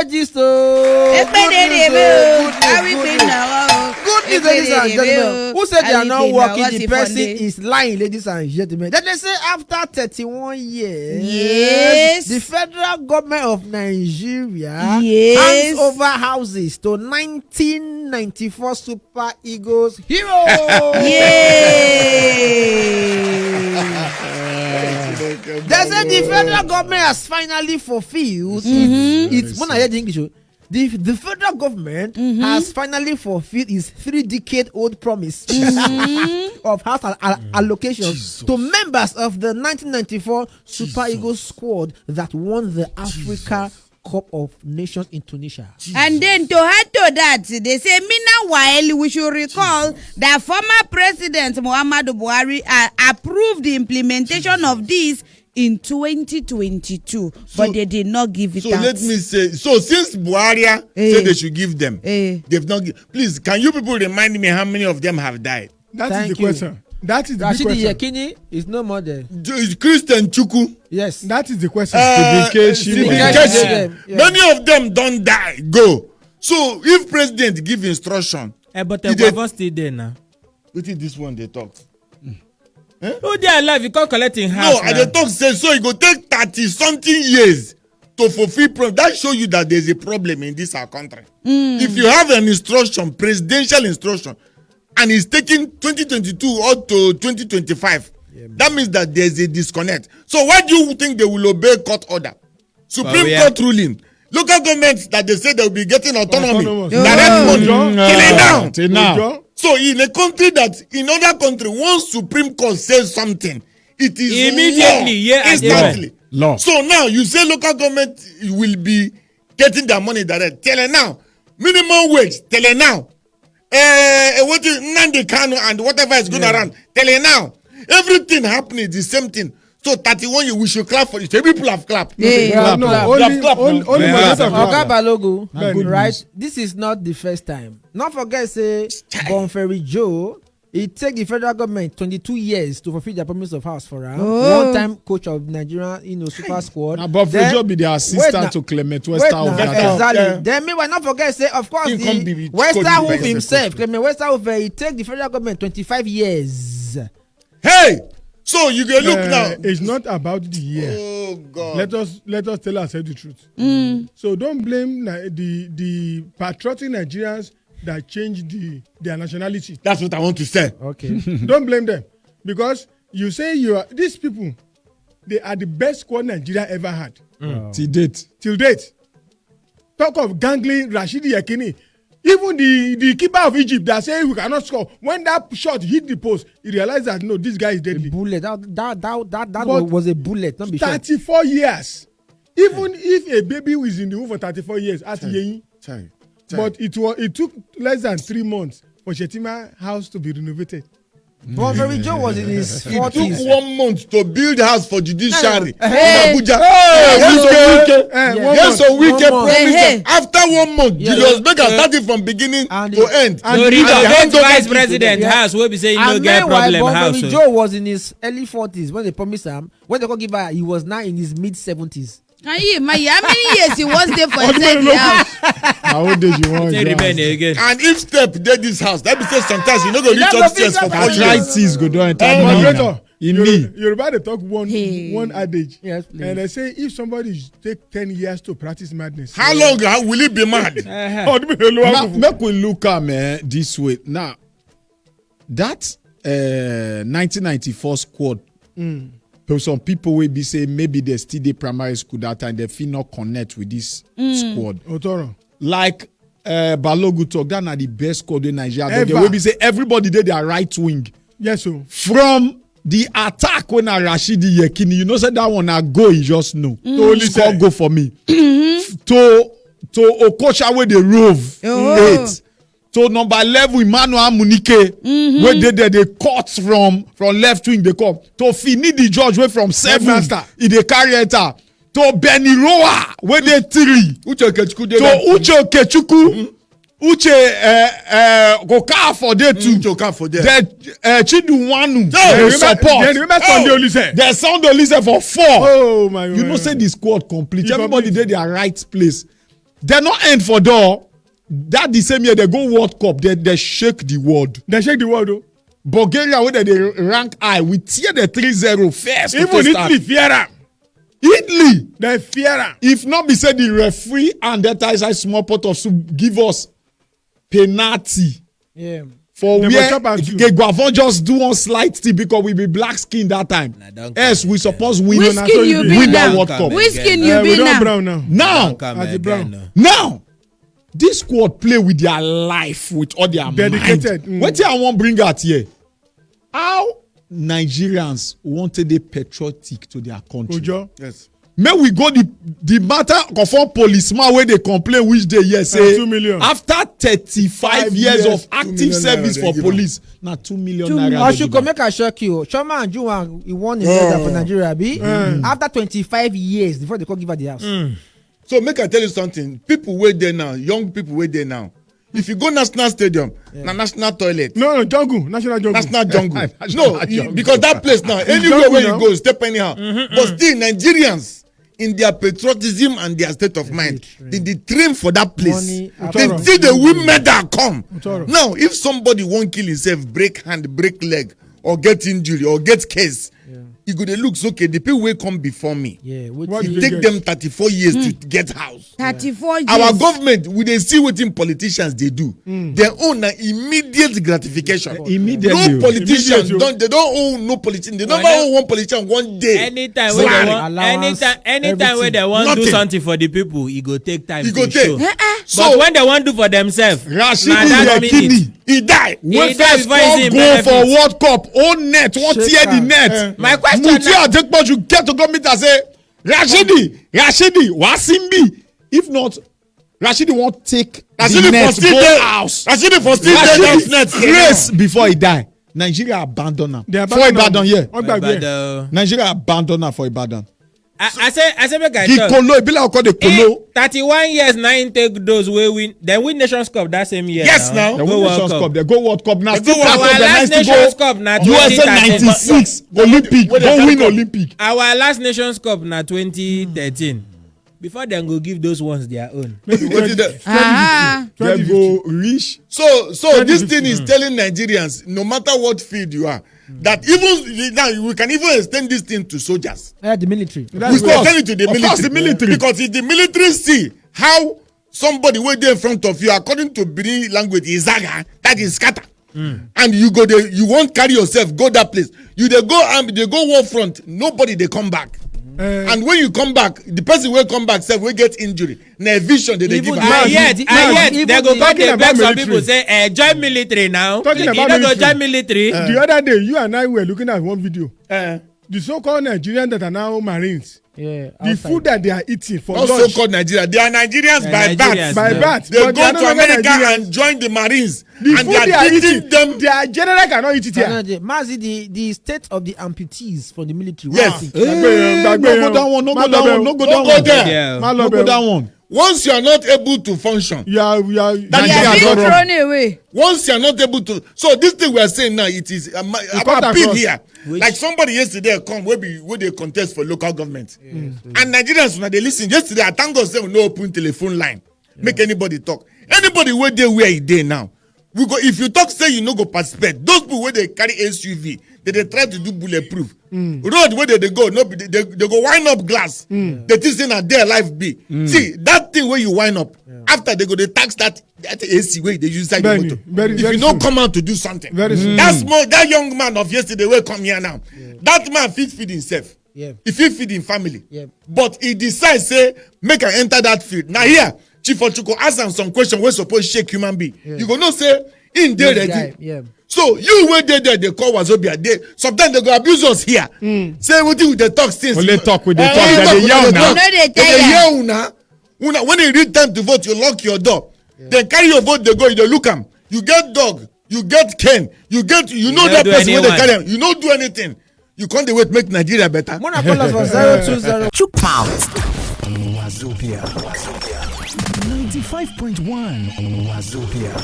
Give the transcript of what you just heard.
gist. Good news, ladies and gentlemen. Who said they are not working? The person is lying, ladies and gentlemen. Then they say after 31 years, yes, the federal government of Nigeria hands over houses to 1994 Super Eagles heroes. They said the federal government has finally fulfilled its English. The federal government has finally fulfilled its 3-decade-old promise of house allocations to members of the 1994 Super Eagles squad that won the Africa Cup of Nations in Tunisia. And then to add to that, they say, meanwhile, we should recall that former President Muhammadu Buhari approved the implementation of this in 2022, but they did not give it out. So let me say, so since Buhari said they should give them, they've not please, can you people remind me how many of them have died? That is the question. That is the question. Rashidi Yekini is no more there. Christian Chuku. Yes. That is the question. Many of them don't die. Go. So if president give instruction, but the was still there now. What is this one they talk? Oh, they are alive. You can't collect in half. No, and the talk says so. It go take 30-something years to fulfill promise. That show you that there's a problem in this our country. If you have an instruction, presidential instruction, and it's taking 2022 up to 2025, that means that there's a disconnect. So why do you think they will obey court order? Supreme Court ruling. Local governments that they say they will be getting autonomy. Direct money. Till now. So in a country that, in other country, once Supreme Court says something, it is immediately, instantly. Law. So now you say local government will be getting their money direct. Tell her now. Minimum wage. Tell her now. What is Nandi Kanu and whatever is going around. Tell her now. Everything happening the same thing. So 31 years we should clap for it. Every people have clapped. Only Balogu, right? This is not the first time. Not forget, say Bonferry Joe. It take the federal government 22 years to fulfill their promise of house for her. One-time coach of Nigeria, Super Squad. Bonferry Joe be the assistant to Clement Westerhoff. Exactly. Then meanwhile, not forget, say of course the Westerhoff himself, Clement Westerhoff, it take the federal government 25 years. Hey. So you can look now. It's not about the year. Oh God! Let us tell ourselves the truth. So don't blame the patriotic Nigerians that changed their nationality. That's what I want to say. Okay. Don't blame them, because you say these people, they are the best squad Nigeria ever had. Till date. Talk of gangling Rashidi Yekini. Even the keeper of Egypt that say we cannot score, when that shot hit the post, he realized that no, this guy is deadly. A bullet. That was a bullet. Not 34 years. Even if a baby is in the womb for 34 years, but it took less than 3 months for Shetima house to be renovated. Bonferry Joe was in his 40s. It took 1 month to build house for judiciary in Abuja. Yes, so we can promise after 1 month, Julius Baker started from beginning to end. And the vice president house will be saying no get problem house. Bonferry Joe was in his early 40s when they promised him. When they could give her, he was now in his mid 70s. How many years he was there for inside the house? How old did you want? And if step did this house, that be say sometimes you know go reach upstairs for 4 years. Arthritis go down entire you're about to talk one adage. Yes, please. And they say if somebody take 10 years to practice madness, how long will he be mad? Make we look at this way. Now, that 1994 squad, some people will be saying maybe they still the primary school that time, they feel not connect with this squad. Like Balogu talk, that are the best squad in Nigeria. They will be say everybody did their right wing. Yes, sir. From the attack when Rashidi Yekini, you know, said that one I go, you just know. Score go for me. To Okocha where they rove 8. To number 11 Emmanuel Munike, where they cut from left wing they come. To Finidi George where from 7 in the carry to Benny Roa where they 3. To Uche Okechukwu. Uche Goka for there too. Chiduwanu support. The Sunday Olise for 4. Oh my God. You know say the squad complete. Everybody did their right place. They not end for door. That the same year they go World Cup. They shake the world. They shake the world. Bulgaria where they rank high. We tear the 3-0 first. Even Italy fear am. Italy. They fear am. If not be said the referee and that is a small pot of soup give us penalty. Yeah. For They where must chop am too. Guavon just do one slight thing because we be black skin that time. Yes, we suppose win Which na skin so you you be win that now? World Cup. Which skin you We be don't now? brown now. Now, As the brown. now, this squad play with their life, with all their Dedicated. mind. What I want bring out here? How Nigerians wanted a patriotic to their country. Ojo. Yes. May we go the matter of all policemen where they complain which day yes say 2 million. after 35 years of 2 active million service naira for they give police na 2 million 2 naira. million. I they should give am. make a shock you. Shoma and Juwan, he won a medal for Nigeria, be after 25 years before they could give her the house. So make I tell you something. People wait there now. Young people wait there now. If you go national stadium, na national toilet. No, jungle. National jungle. National jungle. National No, jungle. because that place now, anywhere jungle where now. you go, step anyhow. But still, Nigerians, in their patriotism and their state of mind, they train for that place. Money, They Utoro. see the win medal come. Utoro. Now, if somebody won't kill himself, break hand, break leg, or get injury, or get case, you go dey look okay. The people will come before me. Yeah, What It you take get? them 34 years to get house. 34 years. Our government, we dey see wetin politicians dey do. Their own na immediate gratification. Immediately. No politician Immediate. they don't own no politician. They never Well, own one politician one day. Anytime when they Salary, want, allowance, anytime when they want do Nothing. something for the people, it go take time e go to take. show. So But when they want do for themselves, Rashidi na that Yekini minute. he die. wey He first die before he come see go benefit. for World Cup own net wan Shake tear the am. net. My question Muti now- Adepoju get to go meet am say Rashidi Wasimbi if not Rashidi wan take the Rashidi for net still go dey house. Rashidi for still dey that net. Rashidi race before he die. Nigeria abandon am They for abandon Ibadan am. here. Wọ́n gbàgbé ẹ̀. But, Nigeria abandon am for Ibadan. I say make I He talk. kolo e be like call the kolo. 31 years na him take those wey win. Dem win Nations Cup that same year. Yes, now. They Go win World Nations Cup. Cup. They go World Cup. Now They still go part World of Our the last next Nations go Cup na USA 2013. 96 Olympic. Where they Go carry win come? Olympic. Our last Nations Cup na 2013. Before dem go give those ones their own. Wetin dey- Ah, They go reach. So this thing is telling Nigerians, no matter what field you are, that even now we can even extend this thing to soldiers. The military. We That's can why. extend it to the Of military. course, the military. Because if the military see how somebody wey dey in front of you, according to Benin language, Izaga, that is scatter. And you go there, you won't carry yourself, go that place. You they go army, they go war front, nobody they come back. And when you come back, the person will come back self will get injury. Na vision they give Even am. the- Yet even they go the- come dey talking beg about some military. people say join military now. Talking You about no go military. join military. The other day, you and I were looking at one video. Eh, The so-called Nigerians that are now Marines, Yeah. the outside. food that they are eating for not lunch so-called Nigeria. They are Nigerians by Nigerians. birth. by Yeah. birth, They but go are no to longer America Nigerians. and join the Marines. The And food they they are are teaching eating, them. their general cannot eat it here. Mazi, the state of the amputees from the military. Yes. What do you think? No go that one. No go that one. No go that Don't go one. there. Yeah. No go that one. Once you are not able to function, You are they are Nigeria being don't run. thrown away. once you are not able to, so this thing we are saying now, it is about cut appeal across. here. Like somebody yesterday come where they contest for local government, and Nigerians when they listen yesterday, I thank God say we no open telephone line, make anybody talk. Anybody where they where he dey now, we go. If you talk say you no go participate, those people where they carry SUV, they try to do bulletproof. Road where they go, no, they go wind up glass. They think say na their life be. See that thing where you wind up. After they go, they tax that AC where they use inside the Very, motor. very, If very you don't soon. come out to do something, Very soon. that young man of yesterday will come here now. That man fit feed himself. Yeah. If he feed him family. Yeah. But he decides say make I enter that field. Now here, Chief Ochuko ask am some question wey suppose shake human being. You go know say in dey Good guy, ready. yeah. So you wey dey there dey call Wazobia dey sometimes they go abuse us here. Say wetin we dey talk since. Only talk with the Eh, talk, only they talk dey with yell the now. talk. No, they They tell ya. hear una when e reach time to vote you lock your door. Then carry your vote dey go you dey look am. You get dog, you get cane, you know no that do person wey dey anyone. carry am. You no do anything. You come dey wait make Nigeria better. Mona call us for 020. Chook mouth. Wazobia. 95.1 Wazobia.